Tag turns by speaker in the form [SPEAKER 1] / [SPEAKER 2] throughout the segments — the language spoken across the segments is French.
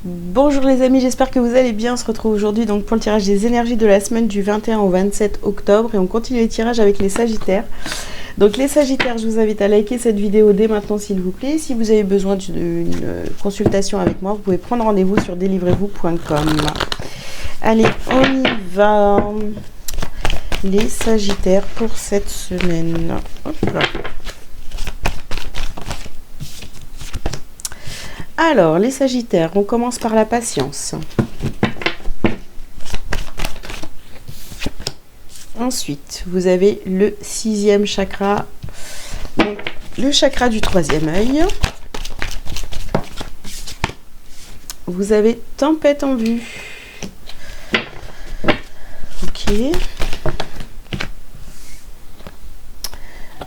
[SPEAKER 1] Bonjour les amis, j'espère que vous allez bien. On se retrouve aujourd'hui donc pour le tirage des énergies de la semaine du 21 au 27 octobre et on continue les tirages avec les Sagittaires. Donc les Sagittaires, je vous invite à liker cette vidéo dès maintenant s'il vous plaît. Si vous avez besoin d'une consultation avec moi, vous pouvez prendre rendez-vous sur délivrez-vous.com. Allez, on y va. Les Sagittaires pour cette semaine. Hop là. Alors, les Sagittaires, on commence par la patience. Ensuite, vous avez le 6e chakra, donc le chakra du 3e œil. Vous avez tempête en vue. Ok.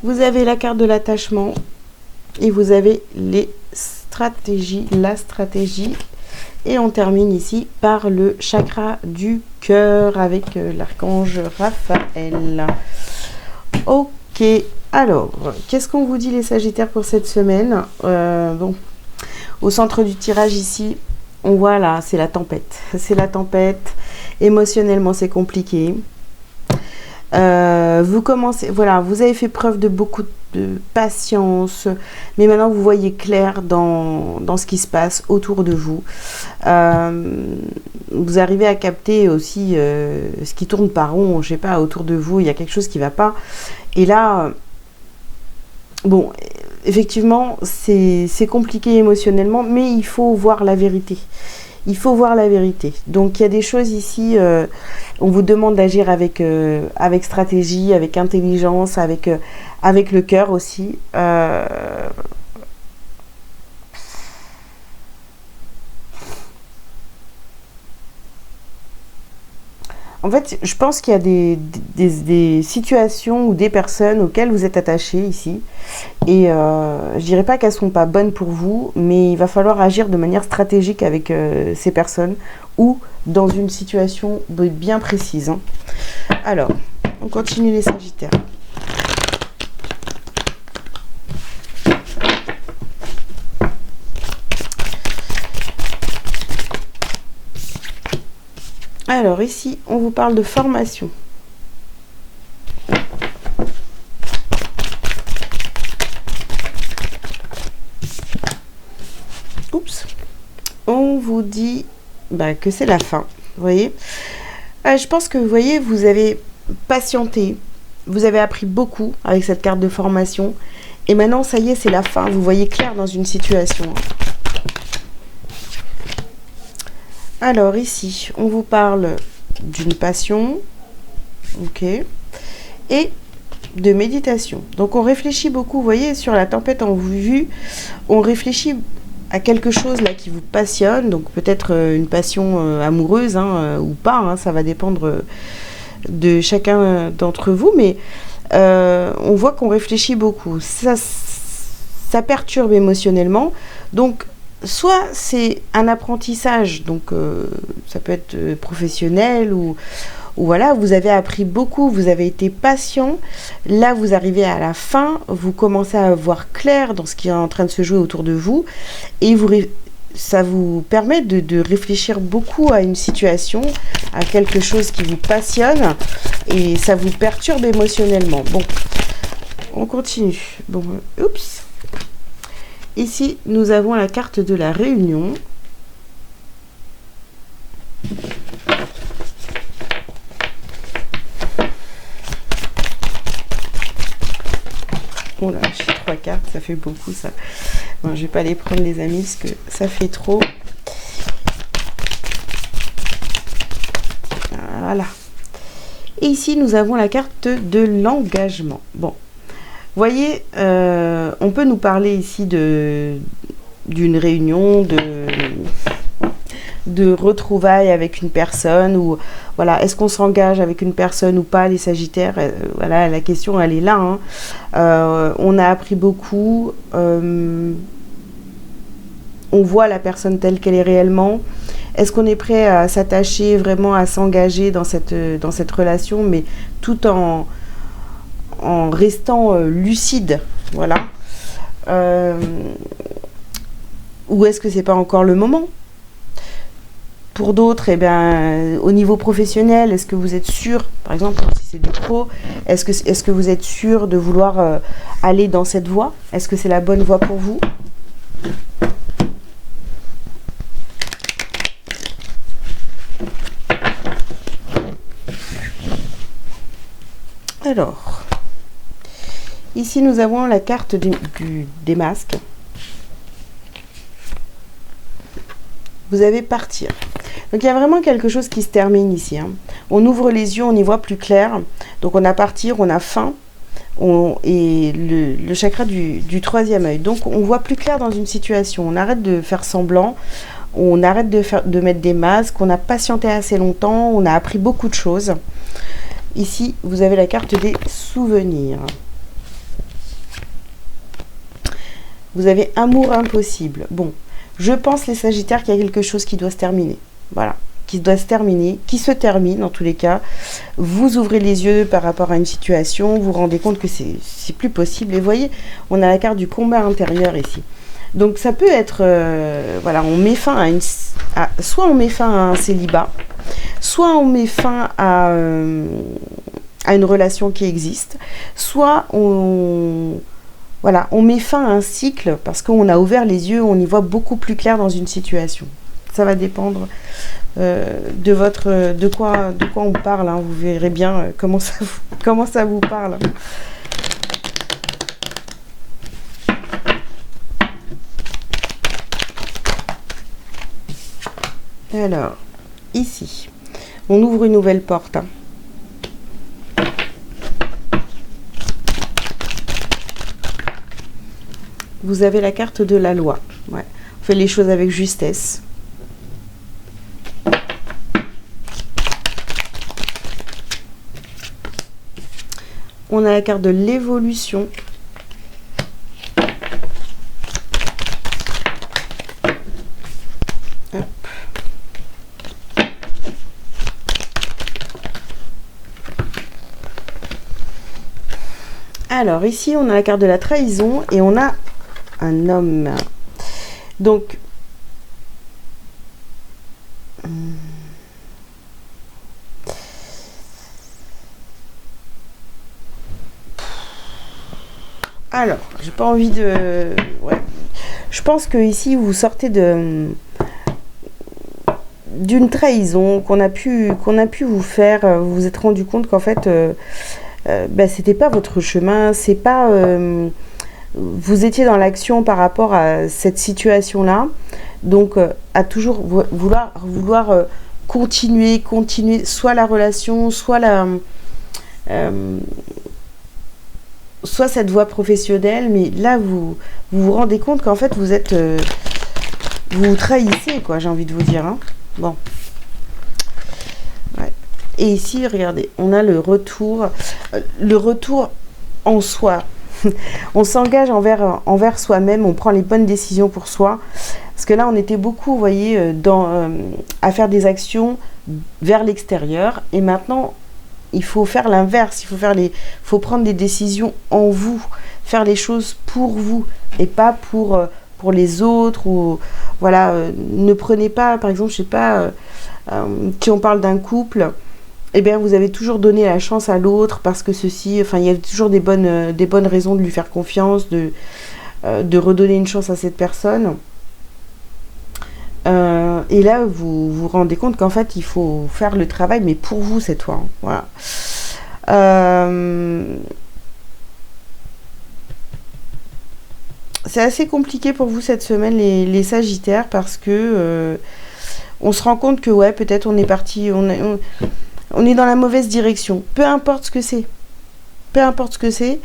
[SPEAKER 1] Vous avez la carte de l'attachement et vous avez les stratégies, la stratégie. Et on termine ici par le chakra du cœur avec l'archange Raphaël. Ok, alors, qu'est-ce qu'on vous dit les Sagittaires pour cette semaine? Bon, au centre du tirage ici, on voit là, c'est la tempête. C'est la tempête. Émotionnellement, c'est compliqué. Vous commencez, voilà, vous avez fait preuve de beaucoup de patience, mais maintenant vous voyez clair dans ce qui se passe autour de vous. Vous arrivez à capter aussi ce qui tourne par rond, je sais pas, autour de vous, il y a quelque chose qui va pas. Et là, bon, effectivement, c'est compliqué émotionnellement, mais il faut voir la vérité. Il faut voir la vérité. Donc il y a des choses ici, on vous demande d'agir avec stratégie, avec intelligence, avec le cœur aussi. En fait, je pense qu'il y a des situations ou des personnes auxquelles vous êtes attaché ici. Et je dirais pas qu'elles ne sont pas bonnes pour vous, mais il va falloir agir de manière stratégique avec ces personnes ou dans une situation bien précise. Hein. Alors, on continue les Sagittaires. Alors ici, on vous parle de formation. Oups. On vous dit que c'est la fin. Vous voyez, je pense que vous voyez, vous avez patienté. Vous avez appris beaucoup avec cette carte de formation. Et maintenant, ça y est, c'est la fin. Vous voyez clair dans une situation. Alors ici, on vous parle d'une passion, ok, et de méditation. Donc on réfléchit beaucoup, vous voyez, sur la tempête en vue, on réfléchit à quelque chose là qui vous passionne, donc peut-être une passion amoureuse ou pas, hein, ça va dépendre de chacun d'entre vous, mais on voit qu'on réfléchit beaucoup. Ça perturbe émotionnellement, donc soit c'est un apprentissage, donc ça peut être professionnel ou voilà, vous avez appris beaucoup, vous avez été patient, là vous arrivez à la fin, vous commencez à voir clair dans ce qui est en train de se jouer autour de vous et ça vous permet de réfléchir beaucoup à une situation, à quelque chose qui vous passionne et ça vous perturbe émotionnellement. Bon, on continue. Bon, oups. Ici, nous avons la carte de la réunion. Oh là, j'ai 3 cartes, ça fait beaucoup ça. Bon, je vais pas les prendre les amis parce que ça fait trop. Voilà. Et ici, nous avons la carte de l'engagement. Bon. Vous voyez, on peut nous parler ici d'une réunion, de retrouvailles avec une personne, ou voilà, est-ce qu'on s'engage avec une personne ou pas, les Sagittaires, voilà, la question elle est là. Hein. On a appris beaucoup, on voit la personne telle qu'elle est réellement. Est-ce qu'on est prêt à s'attacher vraiment, à s'engager dans cette relation, mais tout en restant lucide, voilà. Ou est-ce que c'est pas encore le moment? Pour d'autres, eh bien, au niveau professionnel, est-ce que vous êtes sûr, par exemple, si c'est du pro, est-ce que vous êtes sûr de vouloir aller dans cette voie? Est-ce que c'est la bonne voie pour vous? Alors, ici nous avons la carte des masques. Vous avez partir. Donc il y a vraiment quelque chose qui se termine ici. Hein. On ouvre les yeux, on y voit plus clair. Donc on a partir, on a fin. Et le chakra du troisième œil. Donc on voit plus clair dans une situation. On arrête de faire semblant. On arrête de mettre des masques. On a patienté assez longtemps. On a appris beaucoup de choses. Ici, vous avez la carte des souvenirs. Vous avez amour impossible. Bon, je pense, les Sagittaires, qu'il y a quelque chose qui doit se terminer. Voilà, qui doit se terminer, qui se termine en tous les cas. Vous ouvrez les yeux par rapport à une situation, vous vous rendez compte que c'est plus possible. Et vous voyez, on a la carte du combat intérieur ici. Donc ça peut être, voilà, on met fin soit on met fin à un célibat, soit on met fin à une relation qui existe, soit voilà, on met fin à un cycle parce qu'on a ouvert les yeux, on y voit beaucoup plus clair dans une situation. Ça va dépendre de quoi on parle. Hein. Vous verrez bien comment ça vous parle. Alors, ici, on ouvre une nouvelle porte. Hein. Vous avez la carte de la loi. Ouais. On fait les choses avec justesse. On a la carte de l'évolution. Alors ici, on a la carte de la trahison et on a un homme. Donc, alors, j'ai pas envie de... Ouais. Je pense que ici, vous sortez d'une trahison qu'on a pu vous faire. Vous vous êtes rendu compte qu'en fait, c'était pas votre chemin. C'est pas... vous étiez dans l'action par rapport à cette situation-là. Donc, à toujours vouloir continuer soit la relation, soit soit cette voie professionnelle, mais là vous rendez compte qu'en fait vous êtes vous trahissez, quoi, j'ai envie de vous dire. Hein. Bon. Ouais. Et ici, regardez, on a le retour en soi. On s'engage envers soi-même, on prend les bonnes décisions pour soi. Parce que là, on était beaucoup, vous voyez, à faire des actions vers l'extérieur. Et maintenant, il faut faire l'inverse. Il faut prendre des décisions en vous, faire les choses pour vous et pas pour les autres. Ou voilà, ne prenez pas, par exemple, je sais pas, si on parle d'un couple. Eh bien, vous avez toujours donné la chance à l'autre parce que ceci, enfin, il y a toujours des bonnes raisons de lui faire confiance, de redonner une chance à cette personne. Et là, vous vous rendez compte qu'en fait, il faut faire le travail, mais pour vous cette fois. Hein. Voilà. C'est assez compliqué pour vous cette semaine, les Sagittaires, parce que on se rend compte que ouais, peut-être on est parti, on est dans la mauvaise direction. Peu importe ce que c'est. Peu importe ce que c'est.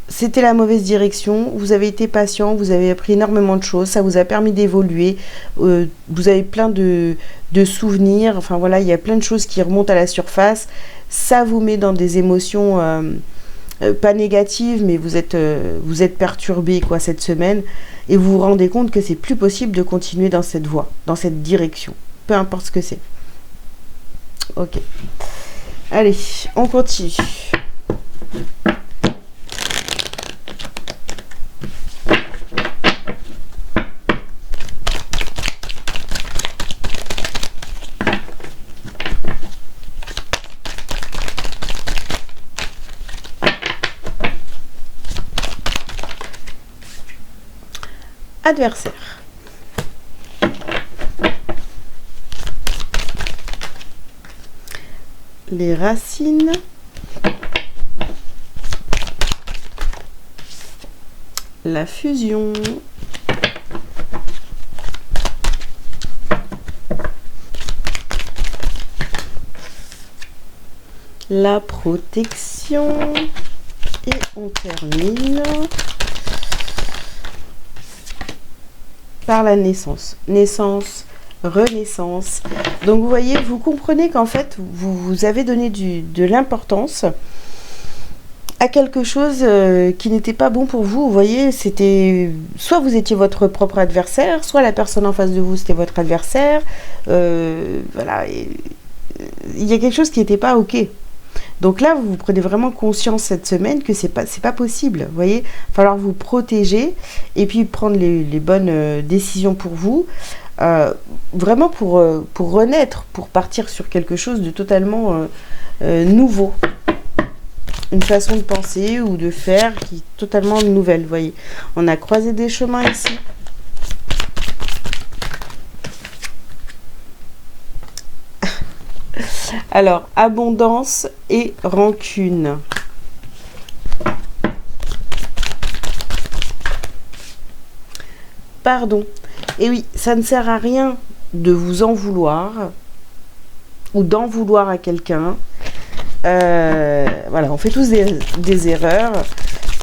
[SPEAKER 1] C'était la mauvaise direction. Vous avez été patient. Vous avez appris énormément de choses. Ça vous a permis d'évoluer. Vous avez plein de souvenirs. Enfin voilà, il y a plein de choses qui remontent à la surface. Ça vous met dans des émotions pas négatives, mais vous êtes perturbé, quoi, cette semaine. Et vous vous rendez compte que c'est plus possible de continuer dans cette voie, dans cette direction. Peu importe ce que c'est. Ok. Allez, on continue. adversaire. Les racines. La fusion. La protection. Et on termine par la naissance. Naissance, renaissance. Donc vous voyez, vous comprenez qu'en fait, vous avez donné de l'importance à quelque chose qui n'était pas bon pour vous. Vous voyez, c'était soit vous étiez votre propre adversaire, soit la personne en face de vous, c'était votre adversaire. Voilà, il y a quelque chose qui n'était pas OK. Donc là, vous prenez vraiment conscience cette semaine que c'est pas possible. Vous voyez, il va falloir vous protéger et puis prendre les bonnes décisions pour vous. Vraiment pour renaître, pour partir sur quelque chose de totalement nouveau. Une façon de penser ou de faire qui est totalement nouvelle. Vous voyez, on a croisé des chemins ici. Alors, abondance et rancune. Pardon. Et oui, ça ne sert à rien de vous en vouloir ou d'en vouloir à quelqu'un. Voilà, on fait tous des erreurs.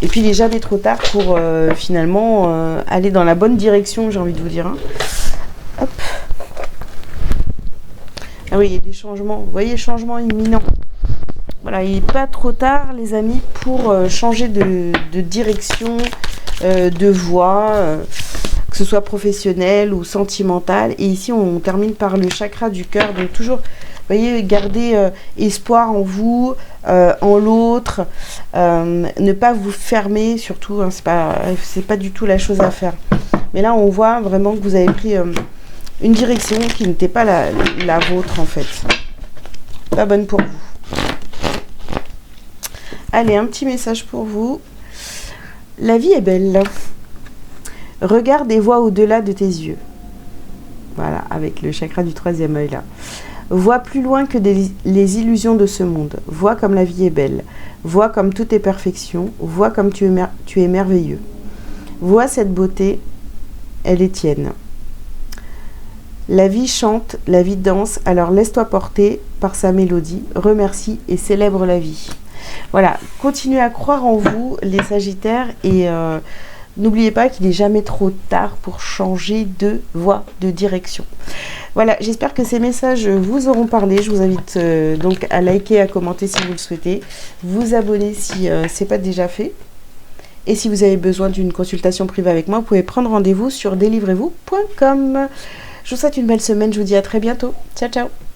[SPEAKER 1] Et puis, il n'est jamais trop tard pour finalement aller dans la bonne direction, j'ai envie de vous dire. Hein. Hop. Ah oui, il y a des changements. Vous voyez, changements imminents. Voilà, il n'est pas trop tard, les amis, pour changer de direction, de voie, que ce soit professionnel ou sentimental. Et ici, on termine par le chakra du cœur. Donc, toujours, vous voyez, garder espoir en vous, en l'autre. Ne pas vous fermer, surtout. Hein, c'est pas du tout la chose à faire. Mais là, on voit vraiment que vous avez pris une direction qui n'était pas la vôtre, en fait. Pas bonne pour vous. Allez, un petit message pour vous. La vie est belle. Regarde et vois au-delà de tes yeux. Voilà, avec le chakra du 3e œil là. Vois plus loin que les illusions de ce monde. Vois comme la vie est belle. Vois comme tout est perfection. Vois comme tu es merveilleux. Vois cette beauté, elle est tienne. La vie chante, la vie danse, alors laisse-toi porter par sa mélodie. Remercie et célèbre la vie. Voilà, continuez à croire en vous, les Sagittaires, et n'oubliez pas qu'il n'est jamais trop tard pour changer de voie, de direction. Voilà, j'espère que ces messages vous auront parlé. Je vous invite donc à liker, à commenter si vous le souhaitez, vous abonner si ce n'est pas déjà fait. Et si vous avez besoin d'une consultation privée avec moi, vous pouvez prendre rendez-vous sur delivrez-vous.com. Je vous souhaite une belle semaine, je vous dis à très bientôt. Ciao, ciao.